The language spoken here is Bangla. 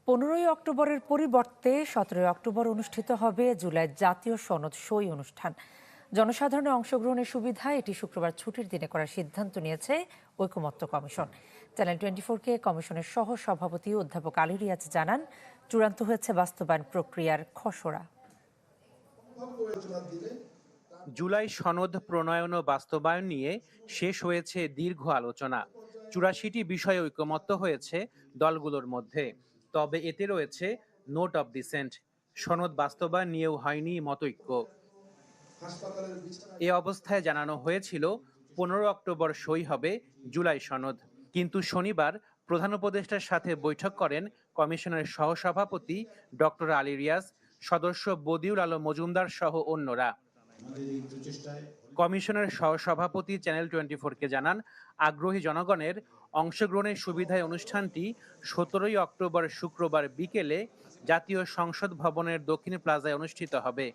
15ই অক্টোবরের পরিবর্তে 17ই অক্টোবর অনুষ্ঠিত হবে জুলাই জাতীয় সনদ সই অনুষ্ঠান। জনসাধারণের অংশগ্রহণের সুবিধায় এটি শুক্রবার ছুটির দিনে করার সিদ্ধান্ত নিয়েছে ঐকমত্য কমিশন। চ্যানেল 24কে কমিশনের সহ সভাপতি অধ্যাপক আলী রিয়াজ জানান, চূড়ান্ত হয়েছে বাস্তবায়ন প্রক্রিয়ার খসড়া। জুলাই সনদ প্রণয়ন ও বাস্তবায়ন নিয়ে শেষ হয়েছে দীর্ঘ আলোচনা। ৮৪টি বিষয়ে ঐকমত্য হয়েছে দলগুলোর মধ্যে। তবে এতে রয়েছে নোট অব ডিসেন্ট। সনদ বাস্তবায়ন নিয়েও হয়নি মতৈক্য। এ অবস্থায় জানানো হয়েছিল 15 অক্টোবর সই হবে জুলাই সনদ। কিন্তু শনিবার প্রধান উপদেষ্টার সাথে বৈঠক করেন কমিশনের সহসভাপতি ডক্টর আলী রিয়াজ, সদস্য বদিউল আলম মজুমদার সহ অন্যরা। কমিশনের সহসভাপতি চ্যানেল 24কে জানান, আগ্রহী জনগণের অংশগ্রহণের সুবিধায় অনুষ্ঠানটি 17ই অক্টোবর শুক্রবার বিকেলে জাতীয় সংসদ ভবনের দক্ষিণ প্লাজায় অনুষ্ঠিত হবে।